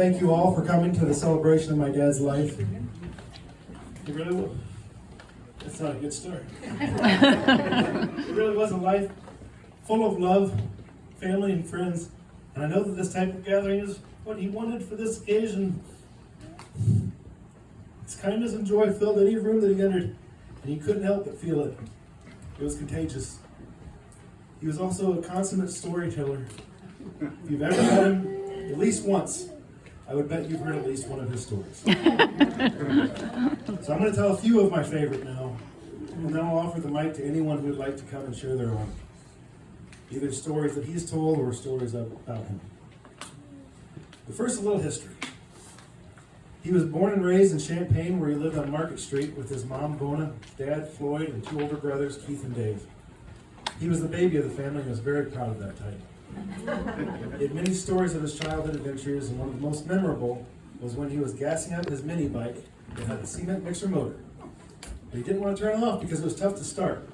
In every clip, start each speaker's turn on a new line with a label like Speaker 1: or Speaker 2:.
Speaker 1: Thank you all for coming to the celebration of my dad's life. That's not a good start. It really was a life full of love, family, and friends. And I know that this type of gathering is what he wanted for this occasion. His kindness and joy filled any room that he entered, and he couldn't help but feel it. It was contagious. He was also a consummate storyteller. If you've ever met him at least once, I would bet you've heard at least one of his stories. So I'm going to tell a few of my favorite now, and then I'll offer the mic to anyone who would like to come and share their own. Either stories that he's told or stories about him. But first, a little history. He was born and raised in Champaign, where he lived on Market Street with his mom, Bona, dad, Floyd, and two older brothers, Keith and Dave. He was the baby of the family and was very proud of that title. He had many stories of his childhood adventures, and one of the most memorable was when he was gassing up his mini bike that had a cement mixer motor. But he didn't want to turn it off because it was tough to start.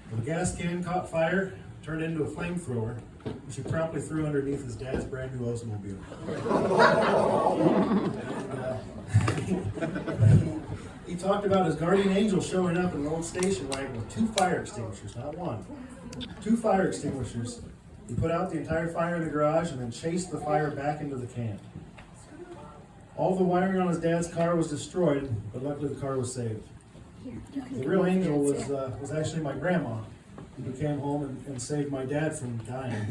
Speaker 1: When the gas can caught fire, turned into a flamethrower, which he promptly threw underneath his dad's brand new Oldsmobile. He talked about his guardian angel showing up in an old station wagon with 2 fire extinguishers, not one. 2 fire extinguishers. He put out the entire fire in the garage and then chased the fire back into the can. All the wiring on his dad's car was destroyed, but luckily the car was saved. The real angel was actually my grandma, who came home and saved my dad from dying.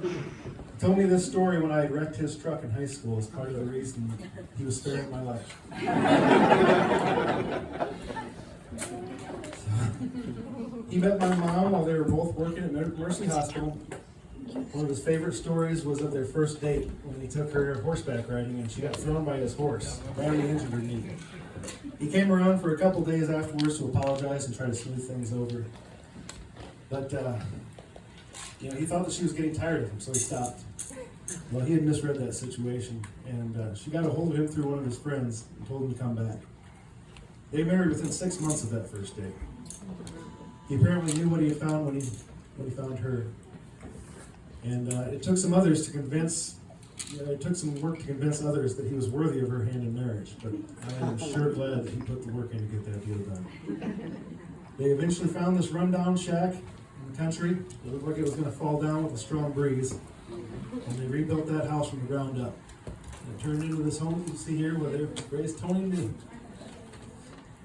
Speaker 1: He told me this story when I had wrecked his truck in high school as part of the reason he was sparing my life. He met my mom while they were both working at Mercy Hospital. One of his favorite stories was of their first date when he took her horseback riding and she got thrown by his horse, badly injured her knee. He came around for a couple days afterwards to apologize and try to smooth things over. But, he thought that she was getting tired of him, so he stopped. Well, he had misread that situation, and she got a hold of him through one of his friends and told him to come back. They married within 6 months of that first date. He apparently knew what he had found when he found her. And it took some work to convince others that he was worthy of her hand in marriage, but I am sure glad that he put the work in to get that deal done. They eventually found this rundown shack in the country. It looked like it was going to fall down with a strong breeze, and they rebuilt that house from the ground up. And it turned into this home you see here where they raised Tony and me.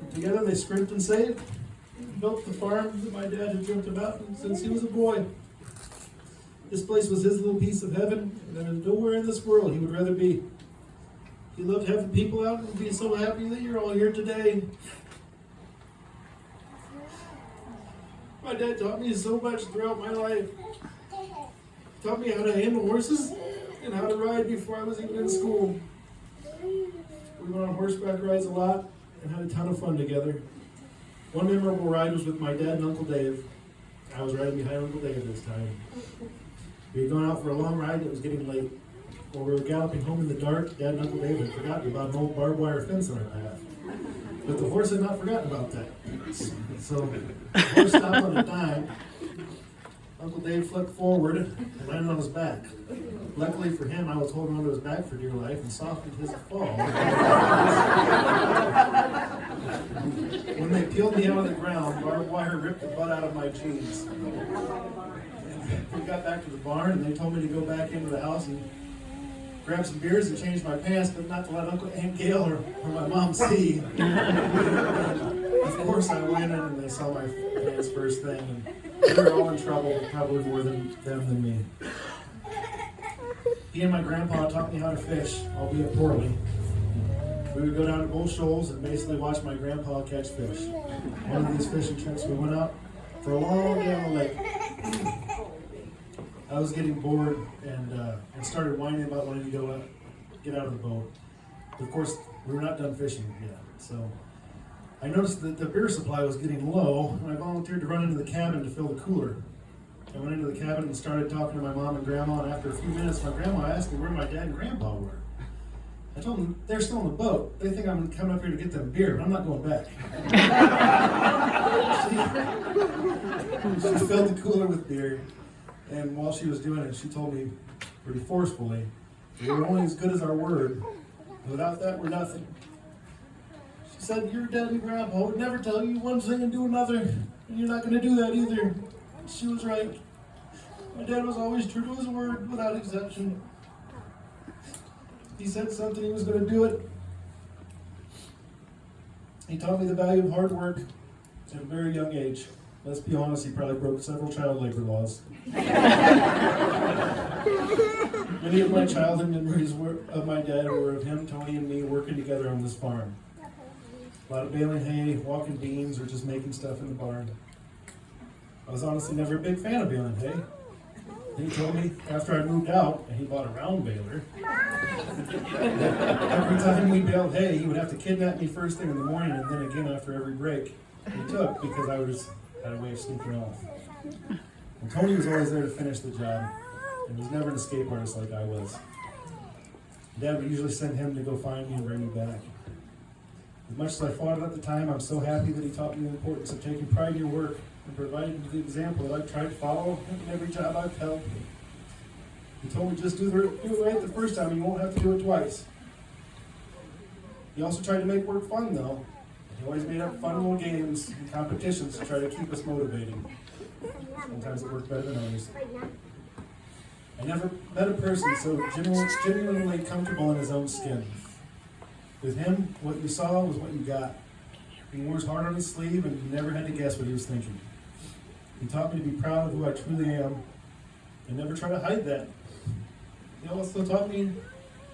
Speaker 1: And together they scrimped and saved, and built the farm that my dad had dreamt about since he was a boy. This place was his little piece of heaven, and there was nowhere in this world he would rather be. He loved having people out and be so happy that you're all here today. My dad taught me so much throughout my life. He taught me how to handle horses and how to ride before I was even in school. We went on horseback rides a lot and had a ton of fun together. One memorable ride was with my dad and Uncle Dave. I was riding behind Uncle Dave this time. We had gone out for a long ride. It was getting late. While we were galloping home in the dark, Dad and Uncle Dave had forgotten about an old barbed wire fence on our path. But the horse had not forgotten about that. So the horse stopped on a dime. Uncle Dave flipped forward and landed on his back. Luckily for him, I was holding onto his back for dear life and softened his fall. When they peeled me out of the ground, barbed wire ripped the butt out of my jeans. We got back to the barn and they told me to go back into the house and grab some beers and change my pants, but not to let Uncle Aunt Gail or my mom see. Of course I went in and they saw my pants first thing, and they were all in trouble, probably more them than me. He and my grandpa taught me how to fish, albeit poorly. We would go down to Bull Shoals and basically watch my grandpa catch fish. One of these fishing trips, we went out for a long day on the lake. I was getting bored and started whining about wanting to get out of the boat. But of course, we were not done fishing yet. So I noticed that the beer supply was getting low, and I volunteered to run into the cabin to fill the cooler. I went into the cabin and started talking to my mom and grandma, and after a few minutes, my grandma asked me where my dad and grandpa were. I told them they're still on the boat. They think I'm coming up here to get them beer, but I'm not going back. She filled the cooler with beer, and while she was doing it, she told me pretty forcefully. We're only as good as our word. Without that, we're nothing. She said, your dad and grandpa would never tell you one thing and do another, and you're not going to do that either. She was right. My dad was always true to his word without exception. He said something, he was going to do it. He taught me the value of hard work at a very young age. Let's be honest, he probably broke several child labor laws. Many of my childhood memories of my dad were of him, Tony, and me working together on this farm. A lot of baling hay, walking beans, or just making stuff in the barn. I was honestly never a big fan of baling hay. He told me after I moved out and he bought a round baler, every time we baled hay, he would have to kidnap me first thing in the morning and then again after every break he took because I had a way of sneaking off. And Tony was always there to finish the job and was never an escape artist like I was. Dad would usually send him to go find me and bring me back. As much as I fought it at the time, I'm so happy that he taught me the importance of taking pride in your work and providing the example that I've tried to follow in every job I've held. He told me just do it right the first time and you won't have to do it twice. He also tried to make work fun though. He always made up fun little games and competitions to try to keep us motivated. Sometimes it worked better than others. I never met a person so genuinely comfortable in his own skin. With him, what you saw was what you got. He wore his heart on his sleeve and you never had to guess what he was thinking. He taught me to be proud of who I truly am and never try to hide that. He also taught me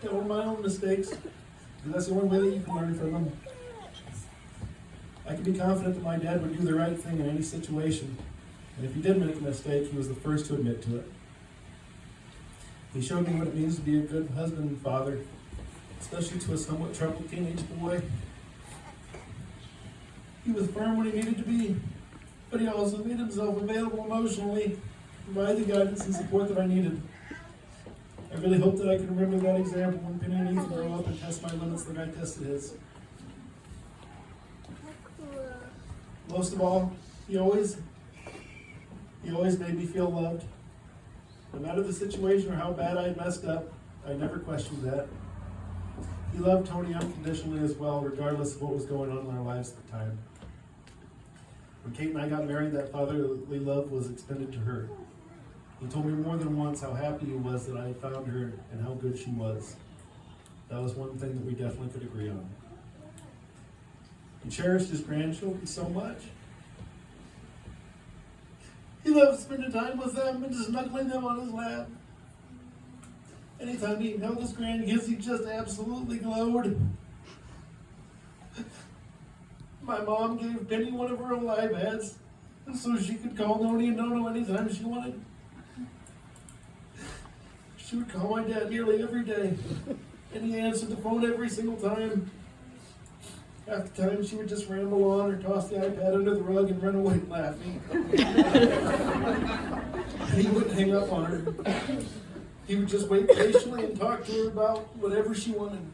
Speaker 1: to own my own mistakes, because that's the only way that you can learn from them. I can be confident that my dad would do the right thing in any situation, and if he did make a mistake, he was the first to admit to it. He showed me what it means to be a good husband and father, especially to a somewhat troubled teenage boy. He was firm when he needed to be, but he also made himself available emotionally, to provide the guidance and support that I needed. I really hope that I can remember that example when Penny and Ethan grow up and test my limits like I tested his. Most of all, he always made me feel loved. No matter the situation or how bad I messed up, I never questioned that. He loved Tony unconditionally as well, regardless of what was going on in our lives at the time. When Kate and I got married, that fatherly love was extended to her. He told me more than once how happy he was that I had found her and how good she was. That was one thing that we definitely could agree on. He cherished his grandchildren so much. He loved spending time with them and just snuggling them on his lap. Anytime he held his grandkids, he just absolutely glowed. My mom gave Penny one of her own iPads, and so she could call Noni and Nono anytime she wanted. She would call my dad nearly every day, and he answered the phone every single time. Half the time, she would just ramble on or toss the iPad under the rug and run away laughing. And he wouldn't hang up on her. He would just wait patiently and talk to her about whatever she wanted.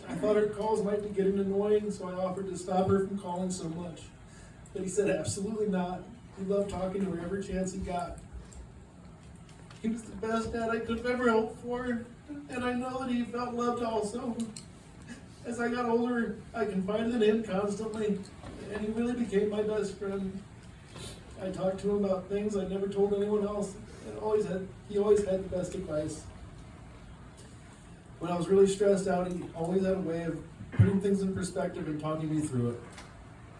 Speaker 1: I thought her calls might be getting annoying, so I offered to stop her from calling so much. But he said absolutely not. He loved talking to her every chance he got. He was the best dad I could have ever hoped for, and I know that he felt loved also. As I got older, I confided in him constantly, and he really became my best friend. I talked to him about things I never told anyone else, and he always had the best advice. When I was really stressed out, he always had a way of putting things in perspective and talking me through it.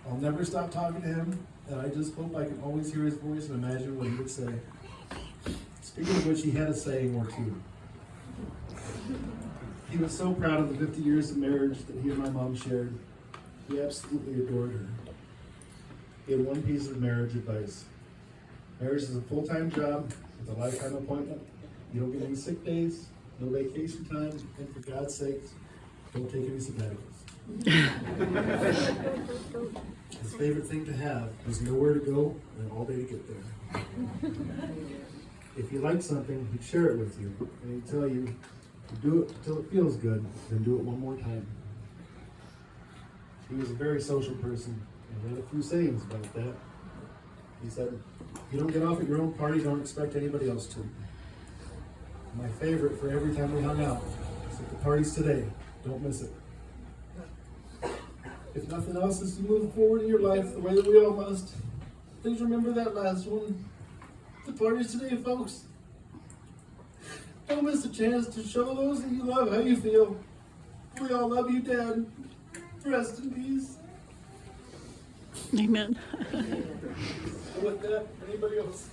Speaker 1: I'll never stop talking to him, and I just hope I can always hear his voice and imagine what he would say. Speaking of which, he had a saying or two. He was so proud of the 50 years of marriage that he and my mom shared. He absolutely adored her. He had one piece of marriage advice. Marriage is a full-time job with a lifetime appointment. You don't get any sick days, no vacation time, and for God's sake, don't take any sabbaticals. His favorite thing to have was nowhere to go and all day to get there. If you like something, he'd share it with you, and he'd tell you, do it until it feels good, then do it one more time. He was a very social person, and he had a few sayings about that. He said, you don't get off at your own party, don't expect anybody else to. My favorite for every time we hung out is at the parties today. Don't miss it. If nothing else is to move forward in your life the way that we all must, please remember that last one. The parties today, folks. Don't miss a chance to show those that you love how you feel. We all love you, Dad. Rest in peace.
Speaker 2: Amen.
Speaker 1: With that, anybody else?